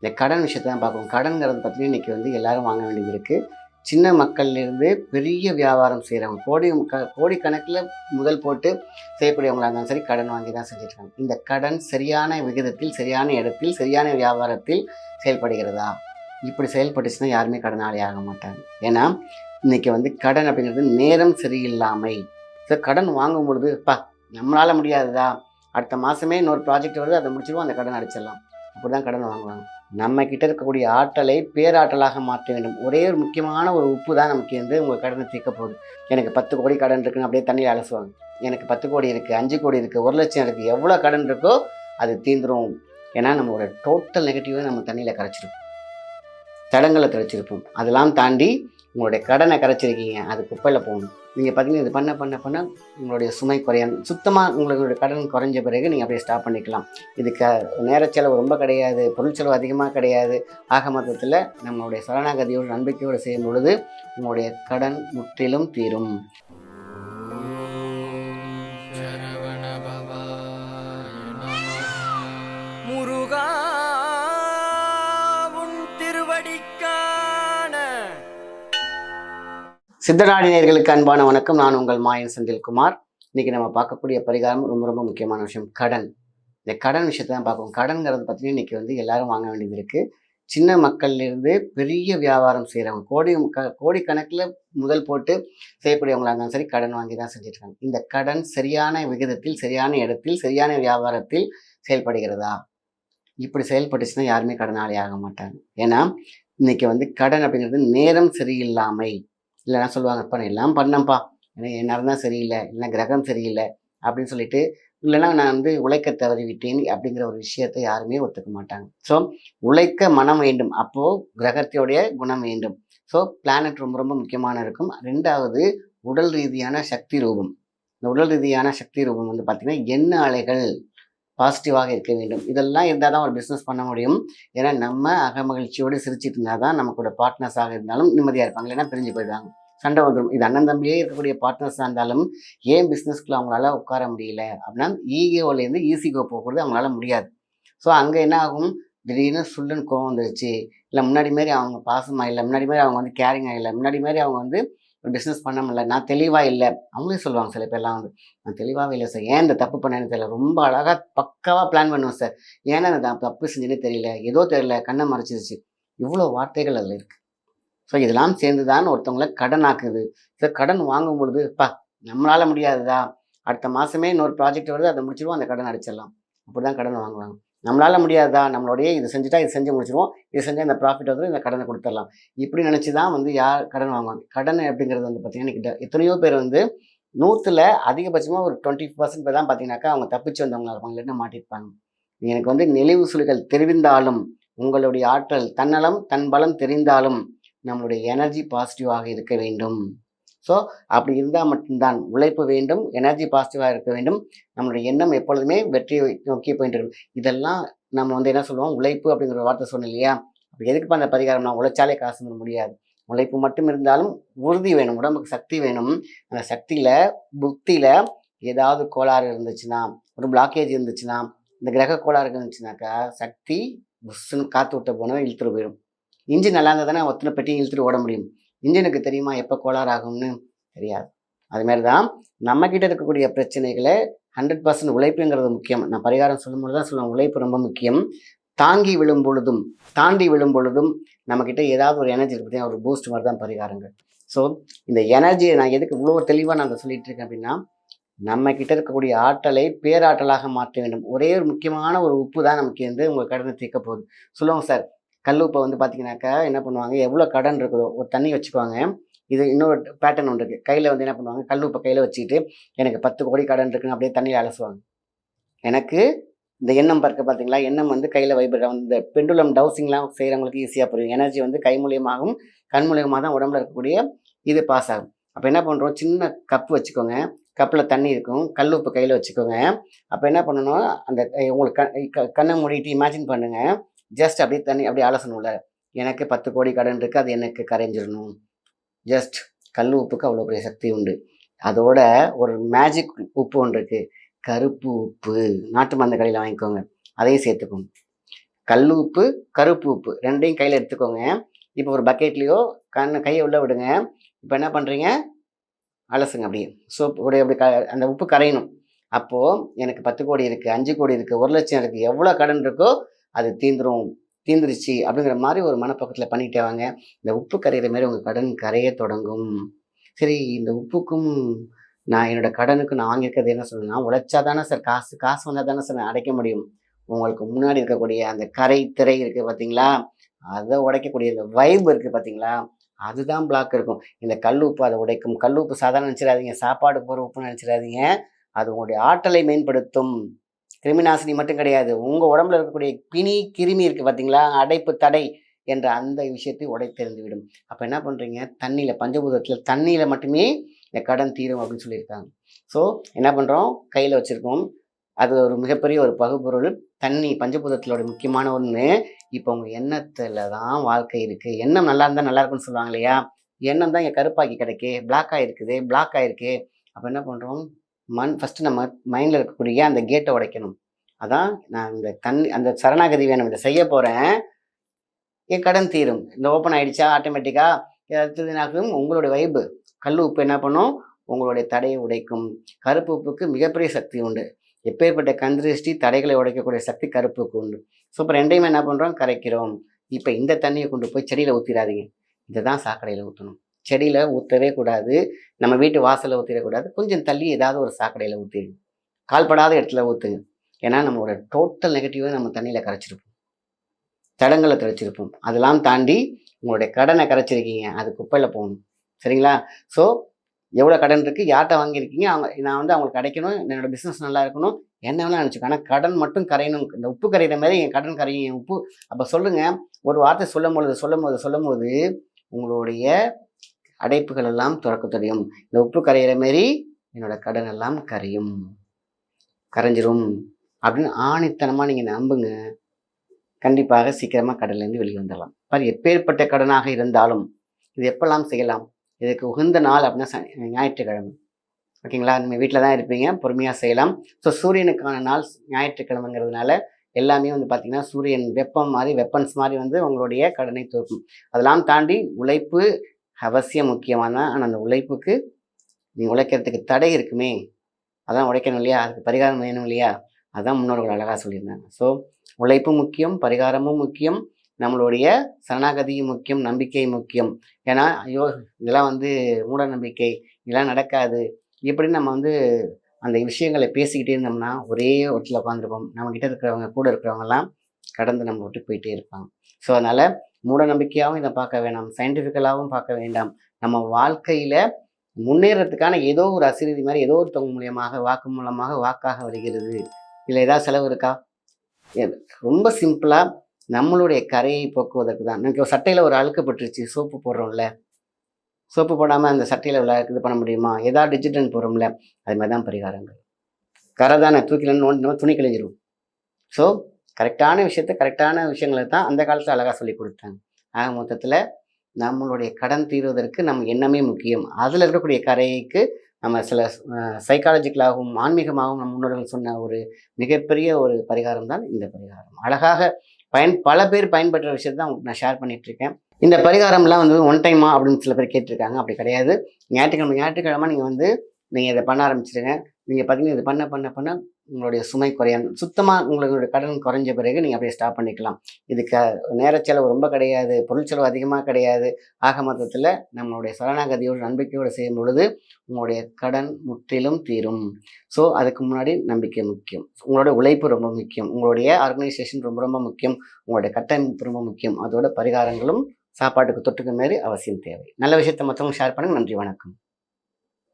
இந்த கடன் விஷயத்தை தான் பார்க்கணும். கடன்கிறது பார்த்தீங்கன்னா இன்றைக்கி வந்து எல்லோரும் வாங்க வேண்டியது இருக்குது. சின்ன மக்கள்லேருந்து பெரிய வியாபாரம் செய்கிறவங்க கோடிக்கணக்கில் முதல் போட்டு செய்யக்கூடியவங்களாக இருந்தாலும் சரி கடன் வாங்கி தான் செஞ்சுருக்காங்க. இந்த கடன் சரியான விகிதத்தில், சரியான இடத்தில், சரியான வியாபாரத்தில் செயல்படுகிறதா? இப்படி செயல்பட்டுச்சுன்னா யாருமே கடனாளி ஆக மாட்டாங்க. ஏன்னா இன்றைக்கி வந்து கடன் அப்படிங்கிறது நேரம் சரியில்லாமை. ஸோ கடன் வாங்கும் பொழுது நம்மளால் முடியாததா, அடுத்த மாதமே இன்னொரு ப்ராஜெக்ட் வருது, அதை முடிச்சிடுவோம், அந்த கடன் அடிச்சிடலாம், அப்படி தான் கடன் வாங்குவாங்க. நம்ம கிட்ட இருக்கக்கூடிய ஆற்றலை பேராற்றலாக மாற்ற வேண்டும். ஒரே ஒரு முக்கியமான ஒரு உப்பு தான் நமக்கு வந்து உங்கள் கடனை தீர்க்க போகுது. எனக்கு 10 கோடி கடன் இருக்குன்னு அப்படியே தண்ணியில் அலசுவாங்க. எனக்கு 10 கோடி இருக்குது, 5 கோடி இருக்குது, 1 லட்சம் இருக்குது, எவ்வளோ கடன் இருக்கோ அது தீந்துரும். ஏன்னா நம்மளோட டோட்டல் நெகட்டிவை நம்ம தண்ணியில் கரைச்சிருப்போம், தடங்களை கரைச்சிருப்போம். அதெல்லாம் தாண்டி உங்களுடைய கடனை கரைச்சிருக்கீங்க, அது குப்பையில் போகணும். நீங்கள் பார்த்தீங்கன்னா இது பண்ண உங்களுடைய சுமை குறையாது. சுத்தமாக உங்களுடைய கடன் குறைஞ்ச பிறகு நீங்கள் அப்படியே ஸ்டாப் பண்ணிக்கலாம். இதுக்கு நேர செலவு ரொம்ப கிடையாது, பொருள் செலவு அதிகமாக கிடையாது. ஆக மொத்தத்தில் நம்மளுடைய சரணாகதியோடு நம்பிக்கையோடு செய்யும் பொழுது உங்களுடைய கடன் முற்றிலும் தீரும். முருகா சித்தநாடினர்களுக்கு அன்பான வணக்கம். நான் உங்கள் மாயன் செந்தில்குமார். இன்றைக்கி நம்ம பார்க்கக்கூடிய பரிகாரம் ரொம்ப ரொம்ப முக்கியமான விஷயம், கடன். இந்த கடன் விஷயத்தை தான் பார்க்கணும். கடன்கிறது பார்த்தீங்கன்னா இன்றைக்கி வந்து எல்லோரும் வாங்க வேண்டியது இருக்குது. சின்ன மக்கள்லேருந்து பெரிய வியாபாரம் செய்கிறவங்க, கோடிக்கணக்கில் முதல் போட்டு செய்யக்கூடியவங்களாக இருந்தாலும் சரி கடன் வாங்கி தான் செஞ்சுருக்காங்க. இந்த கடன் சரியான விகிதத்தில், சரியான இடத்தில், சரியான வியாபாரத்தில் செயல்படுகிறதா? இப்படி செயல்பட்டுச்சுன்னா யாருமே கடனாளி ஆக மாட்டாங்க. ஏன்னா இன்றைக்கி வந்து கடன் அப்படிங்கிறது நேரம் சரியில்லாமை. இல்லைனா சொல்லுவாங்க, இப்போ நான் எல்லாம் பண்ணேன்ப்பா, ஏன்னா என் நேரம் தான் சரியில்லை, இல்லைனா கிரகம் சரியில்லை அப்படின்னு சொல்லிட்டு, இல்லைனா நான் வந்து உழைக்க தவறிவிட்டேன் அப்படிங்கிற ஒரு விஷயத்தை யாருமே ஒத்துக்க மாட்டாங்க. ஸோ உழைக்க மனம் வேண்டும், அப்போது கிரகத்தையுடைய குணம் வேண்டும். ஸோ பிளானட் ரொம்ப ரொம்ப முக்கியமான இருக்கும். 2வது உடல் ரீதியான சக்தி ரூபம். இந்த உடல் ரீதியான சக்தி ரூபம் வந்து பார்த்திங்கன்னா எண்ண அலைகள் பாசிட்டிவாக இருக்க வேண்டும். இதெல்லாம் இருந்தால் தான் ஒரு பிஸ்னஸ் பண்ண முடியும். ஏன்னா நம்ம அகமகிழ்ச்சியோடு சிரிச்சிட்டு இருந்தால் தான் நமக்கூட பார்ட்னர்ஸாக இருந்தாலும் நிம்மதியாக இருப்பாங்க, இல்லைன்னா பிரிஞ்சு போயிடுவாங்க, சண்டை வந்துடும். இது அண்ணன் தம்பியே இருக்கக்கூடிய பார்ட்னர்ஸாக இருந்தாலும் ஏன் பிஸ்னஸ்க்குள்ள அவங்களால உட்கார முடியல அப்படின்னா ஈகோலேருந்து ஈஸிகோ போகிறது அவங்களால முடியாது. ஸோ அங்கே என்ன ஆகும், திடீர்னு சுல்லுன்னு கோவம் வந்துருச்சு, இல்லை முன்னாடி மாரி அவங்க பாசமாக இல்லை, முன்னாடி மாதிரி அவங்க வந்து கேரிங்காக இல்லை, முன்னாடி மாதிரி அவங்க வந்து ஒரு பிஸ்னஸ் பண்ண முடியல, நான் தெளிவாக இல்லை. அவங்களே சொல்லுவாங்க சில பேர்லாம் வந்து, நான் தெளிவாகவே இல்லை சார், ஏன் இந்த தப்பு பண்ணேன்னு தெரியல, ரொம்ப அழகாக பக்காவாக பிளான் பண்ணுவேன் சார், ஏன்னா அந்த தப்பு செஞ்சுன்னு தெரியல, ஏதோ தெரியல, கண்ணை மறைச்சிருச்சு. இவ்வளோ வார்த்தைகள் அதில் இருக்குது. ஸோ இதெல்லாம் சேர்ந்து தான் ஒருத்தவங்களை கடன் ஆக்குது. ஸோ கடன் வாங்கும் பொழுது நம்மளால் முடியாததா, அடுத்த மாதமே இன்னொரு ப்ராஜெக்ட் வருது, அதை முடிச்சிடுவோம், அந்த கடன் அடிச்சிடலாம், அப்படி தான் கடன் வாங்குவாங்க. நம்மளால் முடியாததா, நம்மளுடைய இது செஞ்சுட்டா இது செஞ்சு முடிச்சிடுவோம், இது செஞ்சால் இந்த ப்ராஃபிட் வந்து இந்த கடனை கொடுத்துடலாம், இப்படி நினச்சி தான் வந்து யார் கடன் வாங்குவாங்க. கடன் அப்படிங்கிறது வந்து பார்த்திங்கன்னா எத்தனையோ பேர் வந்து 100ல் அதிகபட்சமாக ஒரு 20% பேர் தான் பார்த்தீங்கன்னாக்கா அவங்க தப்பிச்சு வந்தவங்களா இருப்பாங்க, இல்லைன்னா மாட்டிருப்பாங்க. எனக்கு வந்து நெளிவு சுழிகள் தெரிந்தாலும், உங்களுடைய ஆற்றல் தன்னலம் தன் பலம் தெரிந்தாலும் நம்மளுடைய எனர்ஜி பாசிட்டிவாக இருக்க வேண்டும். ஸோ அப்படி இருந்தால் மட்டும்தான் உழைப்பு வேண்டும், எனர்ஜி பாசிட்டிவாக இருக்க வேண்டும், நம்மளுடைய எண்ணம் எப்பொழுதுமே வெற்றியை நோக்கி போயிட்டு இருக்கும். இதெல்லாம் நம்ம வந்து என்ன சொல்லுவோம், உழைப்பு அப்படிங்கிற ஒரு வார்த்தை சொன்னோம் இல்லையா, அப்போ எதுக்கு அந்த பரிகாரம்னா உழைச்சாலே காசு வர முடியாது. உழைப்பு மட்டும் இருந்தாலும் உறுதி வேணும், உடம்புக்கு சக்தி வேணும். அந்த சக்தியில் புத்தியில் ஏதாவது கோளாறு இருந்துச்சுன்னா, ஒரு பிளாக்கேஜ் இருந்துச்சுன்னா, இந்த கிரக கோளாறு இருந்துச்சுனாக்கா சக்தி புஷ்ஷுன்னு காற்று விட்ட போனவே இழுத்துட்டு போயிடும். இன்ஜின் நல்லா இருந்தால் தானே ஒத்தனை பெட்டி இழுத்துட்டு ஓட முடியும். இன்ஜினுக்கு தெரியுமா எப்போ கோளாறு ஆகும்னு? தெரியாது. அதுமாரி தான் நம்மக்கிட்ட இருக்கக்கூடிய பிரச்சனைகளை 100% உழைப்புங்கிறது முக்கியம். நான் பரிகாரம் சொல்லும்போது தான் சொல்லுவேன், உழைப்பு ரொம்ப முக்கியம். தாங்கி விழும் பொழுதும் தாண்டி விழும் பொழுதும் நம்மக்கிட்ட ஏதாவது ஒரு எனர்ஜி இருக்குது, ஒரு பூஸ்ட் மாதிரி தான் பரிகாரங்கள். ஸோ இந்த எனர்ஜியை நான் எதுக்கு இவ்வளோ தெளிவாக நான் அதை சொல்லிட்டு இருக்கேன் அப்படின்னா, நம்ம கிட்ட இருக்கக்கூடிய ஆற்றலை பேராற்றலாக மாற்ற வேண்டும். ஒரே ஒரு முக்கியமான ஒரு உப்பு தான் நமக்கு வந்து உங்கள் கடனை தீர்க்க போகுது. சொல்லுவாங்க சார், கல்லுப்பை வந்து பார்த்தீங்கன்னாக்கா என்ன பண்ணுவாங்க, எவ்வளோ கடன் இருக்குதோ ஒரு தண்ணி வச்சுக்குவாங்க. இது இன்னொரு பேட்டர்ன் ஒன்று இருக்குது. கையில் வந்து என்ன பண்ணுவாங்க, கல்லுப்பை கையில் வச்சுக்கிட்டு எனக்கு 10 கோடி கடன் இருக்குன்னு அப்படியே தண்ணியில் அலசுவாங்க. எனக்கு இந்த எண்ணம் பார்க்க பார்த்தீங்களா, எண்ணம் வந்து கையில் வைப்ரேட், இந்த பெண்டுலம் டவுசிங்லாம் செய்கிறவங்களுக்கு ஈஸியாக புரியும். எனர்ஜி வந்து கை மூலியமாகவும் கண் மூலியமாக தான் உடம்புல இருக்கக்கூடிய இது பாஸ் ஆகும். அப்போ என்ன பண்ணுறோம், சின்ன கப்பு வச்சுக்கோங்க, கப்பில் தண்ணி இருக்கும், கல் உப்பு கையில் வச்சுக்கோங்க. அப்போ என்ன பண்ணணும், அந்த உங்களுக்கு கண்ணை மூடிட்டு இமேஜின் பண்ணுங்கள், ஜஸ்ட் அப்படியே தண்ணி அப்படியே அலசணும்ல, எனக்கு 10 கோடி கடன் இருக்குது, அது எனக்கு கரைஞ்சிடணும். ஜஸ்ட் கல் உப்புக்கு அவ்வளோ பெரிய சக்தி உண்டு. அதோட ஒரு மேஜிக் உப்பு ஒன்று இருக்குது, கருப்பு உப்பு. நாட்டு மருந்து கடையில் வாங்கிக்கோங்க, அதையும் சேர்த்துக்கோங்க. கல் உப்பு, கருப்பு உப்பு 2யும் கையில் எடுத்துக்கோங்க. இப்போ ஒரு பக்கெட்லேயோ கையை உள்ளே விடுங்க. இப்போ என்ன பண்ணுறீங்க, அலசுங்க அப்படியே சோப்பு உடைய அப்படி அந்த உப்பு கரையணும். அப்போது எனக்கு 10 கோடி இருக்குது, 5 கோடி இருக்குது, 1 லட்சம் இருக்குது, எவ்வளோ கடன் இருக்கோ அது தீந்துருச்சு அப்படிங்கிற மாதிரி ஒரு மனப்பக்கத்தில் பண்ணிட்டே வாங்க. இந்த உப்பு கரையிற மாதிரி உங்கள் கடன் கரைய தொடங்கும். சரி, இந்த உப்புக்கும் நான் என்னோட கடனுக்கு நான் வாங்கியிருக்கிறது என்ன சொல்லணும்னா, உழைச்சா தானே சார் காசு வந்தால் தானே சார் நான் அடைக்க முடியும். உங்களுக்கு முன்னாடி இருக்கக்கூடிய அந்த கரை திரை இருக்குது பார்த்தீங்களா, அதை உடைக்கக்கூடிய இந்த வைப் இருக்குது பார்த்தீங்களா, அதுதான் பிளாக் இருக்கும். இந்த கல் உப்பு அதை உடைக்கும். கல் உப்பு சாதாரண நினச்சிடாதீங்க, சாப்பாடு போகிற உப்புன்னு நினச்சிடாதீங்க. அது உங்களுடைய ஆற்றலை மேம்படுத்தும். கிருமிநாசினி மட்டும் கிடையாது, உங்கள் உடம்புல இருக்கக்கூடிய கிருமி இருக்குது பார்த்தீங்களா, அடைப்பு தடை என்ற அந்த விஷயத்தை உடைத்தெறிந்துவிடும். அப்போ என்ன பண்ணுறீங்க, தண்ணியில் பஞ்சபூதத்தில் தண்ணியில் மட்டுமே இந்த கடன் தீரும் அப்படின்னு சொல்லியிருக்காங்க. ஸோ என்ன பண்ணுறோம், கையில் வச்சுருக்கோம். அது ஒரு மிகப்பெரிய ஒரு பகுப்பொருள். தண்ணி பஞ்சபூதத்திலோட முக்கியமான ஒன்று. இப்போ உங்கள் எண்ணத்தில் தான் வாழ்க்கை இருக்குது. எண்ணம் நல்லா இருந்தால் நல்லா இருக்குன்னு சொல்லுவாங்க இல்லையா, எண்ணம் தான் இங்கே கருப்பாக்கி கிடைக்கு, பிளாக் ஆகிருக்கு. அப்போ என்ன பண்ணுறோம், ஃபஸ்ட்டு நம்ம மைண்டில் இருக்கக்கூடிய அந்த கேட்டை உடைக்கணும். அதான் நான் இந்த அந்த சரணாகதி வேணும், இதை செய்ய போகிறேன், என் கடன் தீரும். இந்த ஓப்பன் ஆகிடுச்சா ஆட்டோமேட்டிக்காக அடுத்ததுனாக்கும் உங்களுடைய வைப்பு. கல் உப்பு என்ன பண்ணும், உங்களுடைய தடையை உடைக்கும். கருப்பு உப்புக்கு மிகப்பெரிய சக்தி உண்டு. எப்பேற்பட்ட கந்திருஷ்டி தடைகளை உடைக்கக்கூடிய சக்தி கருப்புக்கு உண்டு. ஸோ இப்போ 2யுமே என்ன பண்ணுறோம், கரைக்கிறோம். இப்போ இந்த தண்ணியை கொண்டு போய் செடியில் ஊற்றிடாதீங்க. இதை தான் சாக்கடையில் ஊற்றணும். செடியில் ஊற்றவே கூடாது, நம்ம வீட்டு வாசலில் ஊற்றிடக்கூடாது. கொஞ்சம் தள்ளி ஏதாவது ஒரு சாக்கடையில் ஊற்றிடுங்க. கால்படாத இடத்துல ஊற்றுங்க. ஏன்னா நம்மளோட டோட்டல் நெகட்டிவாக நம்ம தண்ணியில் கரைச்சிருப்போம், தடங்களை கரைச்சிருப்போம். அதெல்லாம் தாண்டி உங்களுடைய கடனை கரைச்சிருக்கீங்க, அது குப்பையில் போகணும். சரிங்களா? ஸோ எவ்வளோ கடன் இருக்குது, யார்கிட்ட வாங்கியிருக்கீங்க, நான் அவங்களுக்கு கிடைக்கணும், என்னோட பிஸ்னஸ் நல்லா இருக்கணும், என்ன வேணால் நினச்சிக்கோ. ஆனால் கடன் மட்டும் கரையணும். இந்த உப்பு கரையிற மாதிரி என் கடன் கரையும், என் உப்பு. அப்போ சொல்லுங்கள், ஒரு வார்த்தை சொல்லும் போது உங்களுடைய அடைப்புகள் எல்லாம் துறக்க தெரியும். இந்த உப்பு கரையிற மாரி என்னோட கடன் எல்லாம் கரைஞ்சிரும் அப்படின்னு ஆணித்தனமாக நீங்கள் நம்புங்க. கண்டிப்பாக சீக்கிரமாக கடன்லேருந்து வெளியே வந்துடலாம். எப்பேற்பட்ட கடனாக இருந்தாலும் இது எப்பெல்லாம் செய்யலாம், இதுக்கு உகந்த நாள் அப்படின்னா ஞாயிற்றுக்கிழமை. ஓகேங்களா? நீங்கள் வீட்டில் தான் இருப்பீங்க, பொறுமையாக செய்யலாம். ஸோ சூரியனுக்கான நாள் ஞாயிற்றுக்கிழமைங்கிறதுனால எல்லாமே பார்த்திங்கன்னா சூரியன் வெப்பன்ஸ் மாதிரி உங்களுடைய கடனை தூக்கும். அதெல்லாம் தாண்டி உழைப்பு அவசியம் முக்கியமான. ஆனால் அந்த உழைப்புக்கு நீங்கள் உழைக்கிறதுக்கு தடை இருக்குமே, அதான் உழைக்கணும் இல்லையா, அதுக்கு பரிகாரம் வேணும் இல்லையா, அதுதான் முன்னோர்கள் அழகாக சொல்லியிருந்தாங்க. ஸோ உழைப்பும் முக்கியம், பரிகாரமும் முக்கியம், நம்மளுடைய சரணாகதியும் முக்கியம், நம்பிக்கை முக்கியம். ஏன்னா ஐயோ இதெல்லாம் மூட நம்பிக்கை, இதெல்லாம் நடக்காது இப்படின்னு நம்ம அந்த விஷயங்களை பேசிக்கிட்டே இருந்தோம்னா ஒரே இடத்துல உட்காந்துருப்போம். நம்மக்கிட்ட இருக்கிறவங்க கூட இருக்கிறவங்கெல்லாம் கடந்து நம்ம விட்டு போயிட்டே இருப்பாங்க. ஸோ அதனால் மூட நம்பிக்கையாகவும் இதை பார்க்க வேண்டாம், சயின்டிஃபிக்கலாகவும் பார்க்க வேண்டாம். நம்ம வாழ்க்கையில் முன்னேறதுக்கான ஏதோ ஒரு அசிறுதி மாதிரி ஏதோ ஒருத்தவங்க மூலியமாக வாக்கு மூலமாக வாக்காக வருகிறது. இதில் ஏதாவது செலவு இருக்கா? ரொம்ப சிம்பிளாக நம்மளுடைய கரையை போக்குவதற்கு தான். எனக்கு ஒரு சட்டையில் ஒரு அழுக்கு பட்டுருச்சு, சோப்பு போடுறோம்ல, சோப்பு போடாமல் அந்த சட்டையில் உள்ள இது பண்ண முடியுமா? ஏதாவது டிஜிட்டல் போடுறோம்ல, அது மாதிரி தான் பரிகாரங்கள். கரை தானே, தூக்கிலன்னு நோண்டினோம் துணி கிழிஞ்சிரும். ஸோ கரெக்டான விஷயங்களை தான் அந்த காலத்தில் அழகாக சொல்லி கொடுத்தாங்க. ஆக மொத்தத்தில் நம்மளுடைய கடன் தீர்வதற்கு நம்ம எண்ணமே முக்கியம். அதில் இருக்கக்கூடிய கரைக்கு நம்ம சில சைக்காலஜிக்கலாகவும் ஆன்மீகமாகவும் நம்ம முன்னோர்கள் சொன்ன ஒரு மிகப்பெரிய ஒரு பரிகாரம் தான் இந்த பரிகாரம். அழகாக பல பேர் பயன்பெற்ற விஷயத்தை தான் நான் ஷேர் பண்ணிகிட்ருக்கேன். இந்த பரிகாரம்லாம் ஒன் டைமா அப்படின்னு சில பேர் கேட்டிருக்காங்க. அப்படி கிடையாது. ஞாயிற்றுக்கிழமை நீங்கள் இதை பண்ண ஆரம்பிச்சிடுங்க. நீங்கள் பார்த்தீங்கன்னா இது பண்ண உங்களுடைய சுமை குறையணும். சுத்தமாக உங்களுடைய கடன் குறைஞ்ச பிறகு நீங்கள் அப்படியே ஸ்டாப் பண்ணிக்கலாம். இதுக்கு நேரச்செலவு ரொம்ப கிடையாது, பொருள் செலவு அதிகமாக கிடையாது. ஆக மொத்தத்தில் நம்மளுடைய சரணாகதியோடு நம்பிக்கையோடு செய்யும் பொழுது உங்களுடைய கடன் முற்றிலும் தீரும். ஸோ அதுக்கு முன்னாடி நம்பிக்கை முக்கியம், உங்களோட உழைப்பு ரொம்ப முக்கியம், உங்களுடைய ஆர்கனைசேஷன் ரொம்ப ரொம்ப முக்கியம், உங்களுடைய கட்டமைப்பு ரொம்ப முக்கியம். அதோட பரிகாரங்களும் சாப்பாட்டுக்கு தொட்டுக்க மாரி அவசியம் தேவை. நல்ல விஷயத்தை மற்றவங்க ஷேர் பண்ணுங்கள். நன்றி, வணக்கம்.